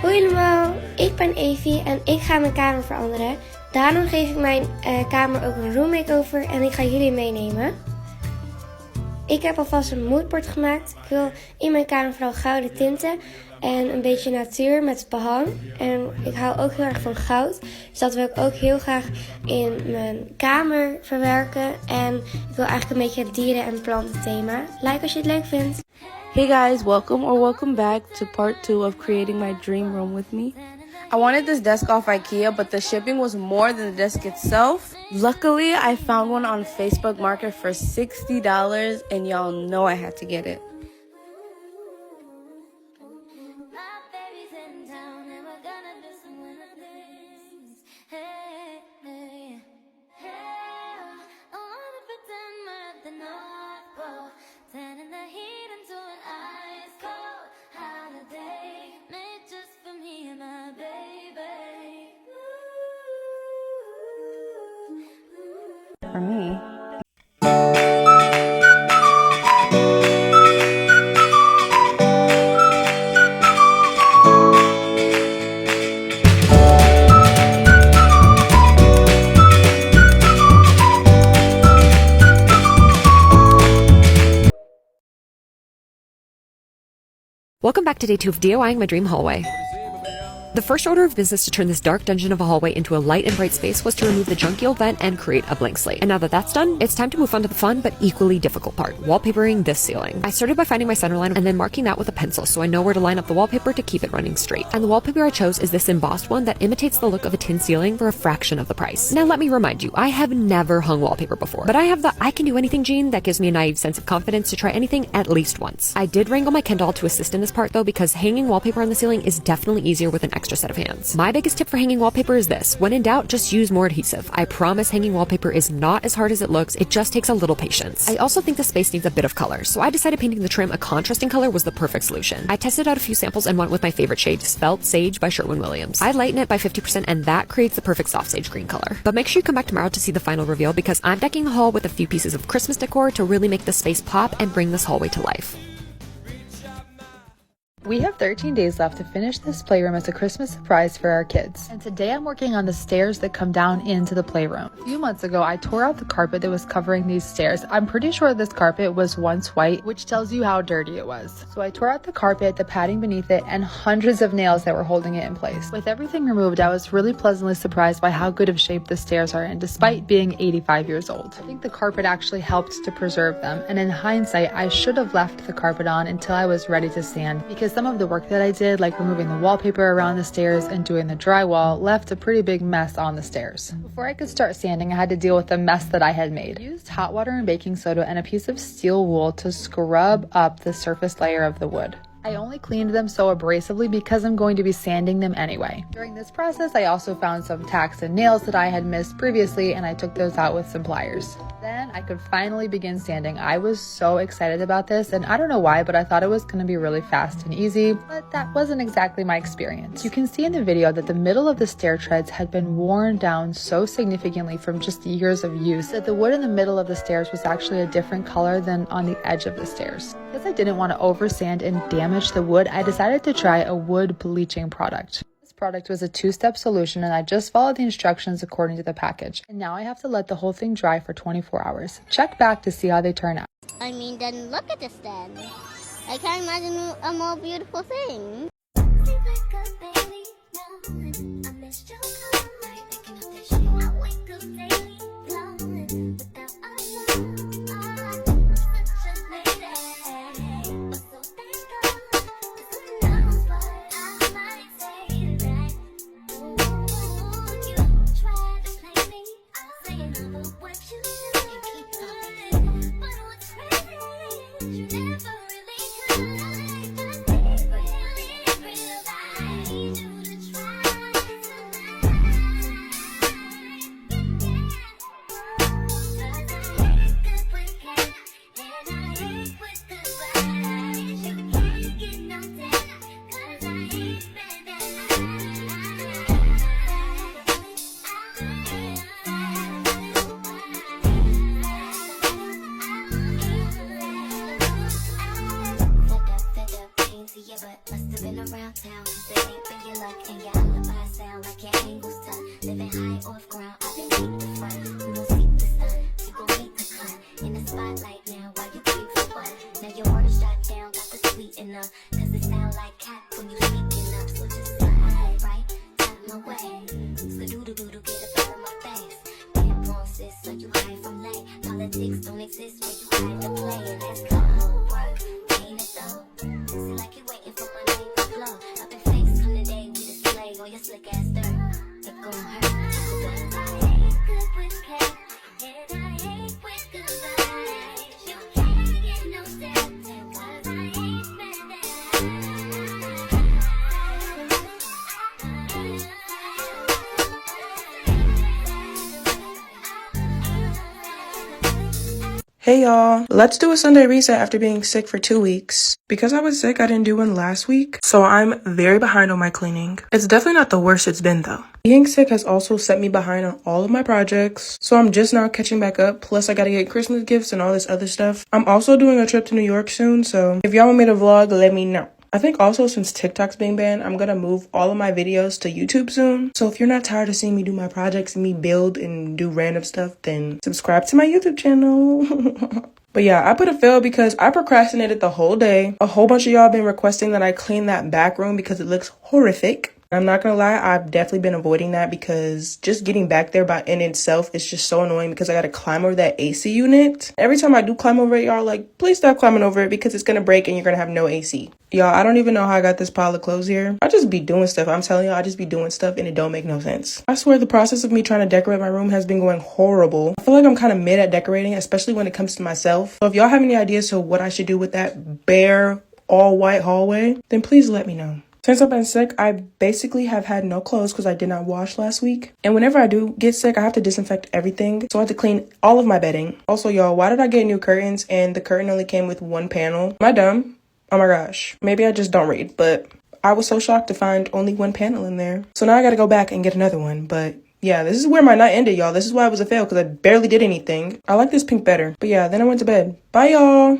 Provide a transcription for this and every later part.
Hoi allemaal, ik ben Evie en ik ga mijn kamer veranderen. Daarom geef ik mijn kamer ook een room makeover en ik ga jullie meenemen. Ik heb alvast een moodboard gemaakt. Ik wil in mijn kamer vooral gouden tinten en een beetje natuur met behang. En ik hou ook heel erg van goud, dus dat wil ik ook heel graag in mijn kamer verwerken. En ik wil eigenlijk een beetje het dieren- en plantenthema. Like als je het leuk vindt. Hey guys, welcome back to part 2 of creating my dream room with me. I wanted this desk off IKEA, but the shipping was more than the desk itself. Luckily, I found one on Facebook Market for $60, and y'all know I had to get it. For me. Welcome back to day 2 of DIYing my dream hallway. The first order of business to turn this dark dungeon of a hallway into a light and bright space was to remove the junky old vent and create a blank slate. And now that that's done, it's time to move on to the fun but equally difficult part, wallpapering this ceiling. I started by finding my center line and then marking that with a pencil so I know where to line up the wallpaper to keep it running straight. And the wallpaper I chose is this embossed one that imitates the look of a tin ceiling for a fraction of the price. Now let me remind you, I have never hung wallpaper before, but I have the I can do anything gene that gives me a naive sense of confidence to try anything at least once. I did wrangle my Ken doll to assist in this part though, because hanging wallpaper on the ceiling is definitely easier with an extra set of hands. My biggest tip for hanging wallpaper is this: when in doubt, just use more adhesive. I promise hanging wallpaper is not as hard as it looks, it just takes a little patience. I also think the space needs a bit of color, so I decided painting the trim a contrasting color was the perfect solution. I tested out a few samples and went with my favorite shade, Spelt Sage by Sherwin-Williams. I lighten it by 50% and that creates the perfect soft sage green color. But make sure you come back tomorrow to see the final reveal, because I'm decking the hall with a few pieces of Christmas decor to really make the space pop and bring this hallway to life. We have 13 days left to finish this playroom as a Christmas surprise for our kids. And today I'm working on the stairs that come down into the playroom. A few months ago, I tore out the carpet that was covering these stairs. I'm pretty sure this carpet was once white, which tells you how dirty it was. So I tore out the carpet, the padding beneath it, and hundreds of nails that were holding it in place. With everything removed, I was really pleasantly surprised by how good of shape the stairs are in, despite being 85 years old. I think the carpet actually helped to preserve them, and in hindsight, I should have left the carpet on until I was ready to sand, because some of the work that I did, like removing the wallpaper around the stairs and doing the drywall, left a pretty big mess on the stairs. Before I could start sanding, I had to deal with the mess that I had made. I used hot water and baking soda and a piece of steel wool to scrub up the surface layer of the wood. I only cleaned them so abrasively because I'm going to be sanding them anyway. During this process, I also found some tacks and nails that I had missed previously, and I took those out with some pliers. Then I could finally begin sanding. I was so excited about this, and I don't know why, but I thought it was going to be really fast and easy, but that wasn't exactly my experience. You can see in the video that the middle of the stair treads had been worn down so significantly from just years of use that the wood in the middle of the stairs was actually a different color than on the edge of the stairs. Because I didn't want to over sand and damage the wood, I decided to try a wood bleaching product. This product was a 2-step solution, and I just followed the instructions according to the package. And now I have to let the whole thing dry for 24 hours. Check back to see how they turn out. I mean, then look at this then. I can't imagine a more beautiful thing. luck and your alibi sound like your angles done. Living high off ground, I've been deep the front. You won't seek the sun, you gon' meet the cunt. In the spotlight now, while you creep for what? Now your water shot down, got the sweet enough. Cause it sound like cat when you speaking up. So just slide right out my way. Skadoodle-doodle, get up out of my face. Can't sis, so you hide from late. Politics don't exist where you hide the play. And that's cold work, ain't it though? Seem like you waiting for my name to blow. Up in face on the day we display all your slick ass dirt. It gon' hurt. Cause I ain't good with cake, and I ain't with good vibes. You can't get no step, cause I ain't spending. Hey y'all, let's do a Sunday reset after being sick for 2 weeks. Because I was sick, I didn't do one last week, so I'm very behind on my cleaning. It's definitely not the worst it's been though. Being sick has also set me behind on all of my projects, so I'm just now catching back up, plus I gotta get Christmas gifts and all this other stuff. I'm also doing a trip to New York soon, so if y'all want me to vlog, let me know. I think also since TikTok's being banned, I'm gonna move all of my videos to YouTube soon. So if you're not tired of seeing me do my projects and me build and do random stuff, then subscribe to my YouTube channel. But yeah, I put a fail because I procrastinated the whole day. A whole bunch of y'all been requesting that I clean that back room because it looks horrific. I'm not gonna lie, I've definitely been avoiding that because just getting back there by in itself is just so annoying because I gotta climb over that AC unit. Every time I do climb over it, y'all like, please stop climbing over it because it's gonna break and you're gonna have no AC. Y'all, I don't even know how I got this pile of clothes here. I just be doing stuff. I'm telling y'all, I just be doing stuff and it don't make no sense. I swear the process of me trying to decorate my room has been going horrible. I feel like I'm kind of mid at decorating, especially when it comes to myself. So if y'all have any ideas to what I should do with that bare all white hallway, then please let me know. Since I've been sick, I basically have had no clothes because I did not wash last week. And whenever I do get sick, I have to disinfect everything. So I have to clean all of my bedding. Also, y'all, why did I get new curtains and the curtain only came with one panel? Am I dumb? Oh my gosh. Maybe I just don't read, but I was so shocked to find only one panel in there. So now I gotta go back and get another one, but yeah, this is where my night ended, y'all. This is why it was a fail because I barely did anything. I like this pink better. But yeah, then I went to bed. Bye, y'all.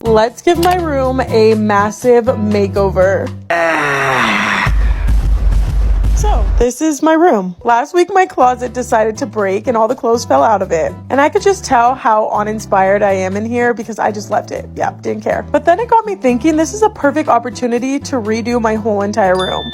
Let's give my room a massive makeover. So this is my room. Last week my closet decided to break and all the clothes fell out of it. And I could just tell how uninspired I am in here because I just left it. Yeah, didn't care. But then it got me thinking this is a perfect opportunity to redo my whole entire room.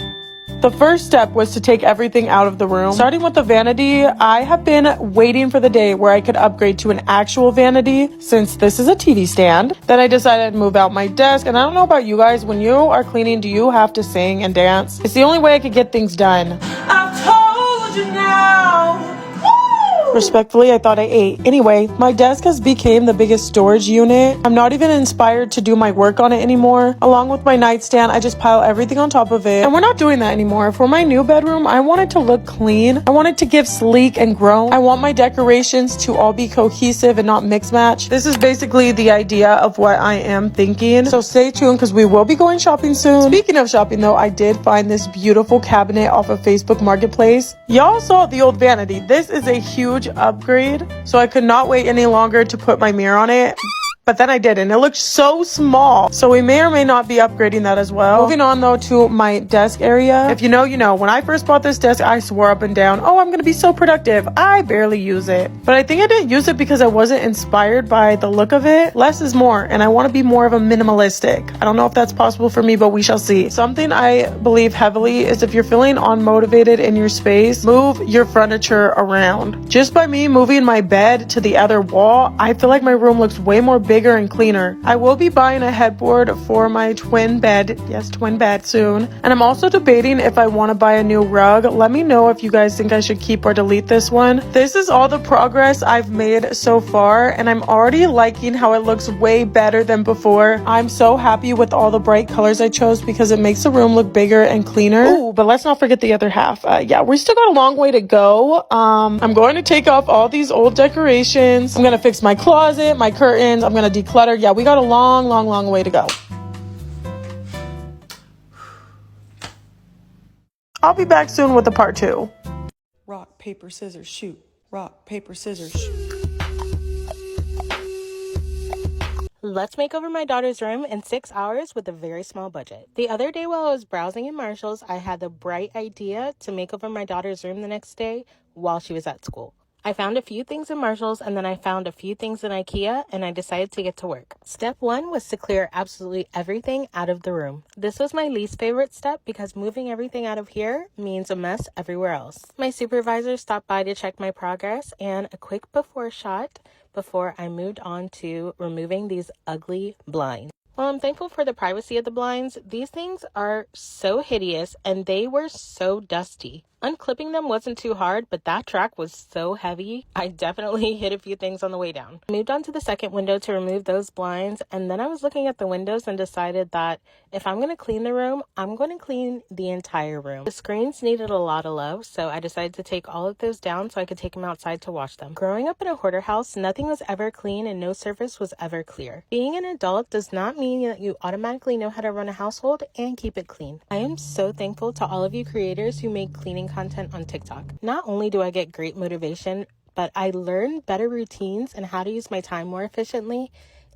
The first step was to take everything out of the room. Starting with the vanity, I have been waiting for the day where I could upgrade to an actual vanity since this is a TV stand. Then I decided to move out my desk, and I don't know about you guys, when you are cleaning, do you have to sing and dance? It's the only way I could get things done. I've told you now. Woo! Respectfully, I thought I ate. Anyway, my desk has become the biggest storage unit. I'm not even inspired to do my work on it anymore. Along with my nightstand, I just pile everything on top of it. And we're not doing that anymore. For my new bedroom, I want it to look clean. I want it to give sleek and grown. I want my decorations to all be cohesive and not mix match. This is basically the idea of what I am thinking. So stay tuned because we will be going shopping soon. Speaking of shopping though, I did find this beautiful cabinet off of Facebook Marketplace. Y'all saw the old vanity. This is a huge upgrade. So I could not wait any longer to put my mirror on it. But then I did, and it looked so small. So we may or may not be upgrading that as well. Moving on though to my desk area. If you know, you know. When I first bought this desk, I swore up and down, oh, I'm gonna be so productive. I barely use it. But I think I didn't use it because I wasn't inspired by the look of it. Less is more, and I want to be more of a minimalistic. I don't know if that's possible for me, but we shall see. Something I believe heavily is if you're feeling unmotivated in your space, move your furniture around. Just by me moving my bed to the other wall, I feel like my room looks way more bigger and cleaner. I will be buying a headboard for my twin bed. Yes, twin bed soon. And I'm also debating if I want to buy a new rug. Let me know if you guys think I should keep or delete this one. This is all the progress I've made so far, and I'm already liking how it looks way better than before. I'm so happy with all the bright colors I chose because it makes the room look bigger and cleaner. Ooh, but let's not forget the other half. Yeah, we still got a long way to go. I'm going to take off all these old decorations. I'm going to fix my closet, my curtains. I'm going to declutter. Yeah, we got a long way to go. I'll be back soon with a part 2. Rock, paper, scissors, shoot. Rock, paper, scissors, shoot. Let's make over my daughter's room in 6 hours with a very small budget. The other day while I was browsing in Marshall's, I had the bright idea to make over my daughter's room the next day while she was at school. I found a few things in Marshall's and then I found a few things in IKEA and I decided to get to work. Step 1 was to clear absolutely everything out of the room. This was my least favorite step because moving everything out of here means a mess everywhere else. My supervisor stopped by to check my progress and a quick before shot before I moved on to removing these ugly blinds. While I'm thankful for the privacy of the blinds, these things are so hideous and they were so dusty. Unclipping them wasn't too hard, but that track was so heavy, I definitely hit a few things on the way down. I moved on to the second window to remove those blinds, and then I was looking at the windows and decided that if I'm going to clean the room, I'm going to clean the entire room. The screens needed a lot of love, so I decided to take all of those down so I could take them outside to wash them. Growing up in a hoarder house, nothing was ever clean and no surface was ever clear. Being an adult does not mean that you automatically know how to run a household and keep it clean. I am so thankful to all of you creators who make cleaning content on TikTok. Not only do I get great motivation, but I learn better routines and how to use my time more efficiently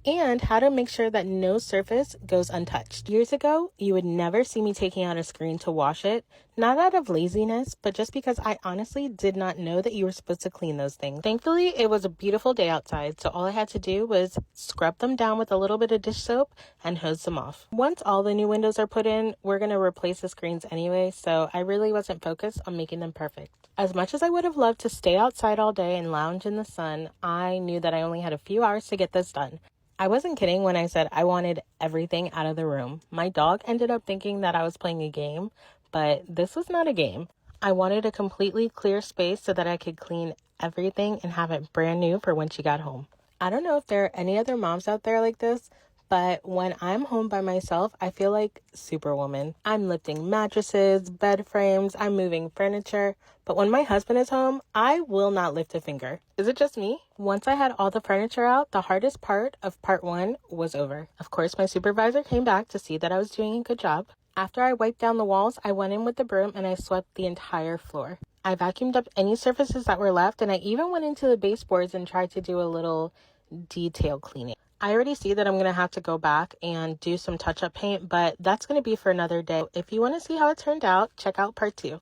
and how to make sure that no surface goes untouched. Years ago, you would never see me taking out a screen to wash it, not out of laziness, but just because I honestly did not know that you were supposed to clean those things. Thankfully, it was a beautiful day outside, so all I had to do was scrub them down with a little bit of dish soap and hose them off. Once all the new windows are put in, we're going to replace the screens anyway, so I really wasn't focused on making them perfect. As much as I would have loved to stay outside all day and lounge in the sun, I knew that I only had a few hours to get this done. I wasn't kidding when I said I wanted everything out of the room. My dog ended up thinking that I was playing a game, but this was not a game. I wanted a completely clear space so that I could clean everything and have it brand new for when she got home. I don't know if there are any other moms out there like this, but when I'm home by myself, I feel like Superwoman. I'm lifting mattresses, bed frames, I'm moving furniture. But when my husband is home, I will not lift a finger. Is it just me? Once I had all the furniture out, the hardest part of part 1 was over. Of course, my supervisor came back to see that I was doing a good job. After I wiped down the walls, I went in with the broom and I swept the entire floor. I vacuumed up any surfaces that were left, and I even went into the baseboards and tried to do a little detail cleaning. I already see that I'm going to have to go back and do some touch-up paint, but that's going to be for another day. If you want to see how it turned out, check out part 2.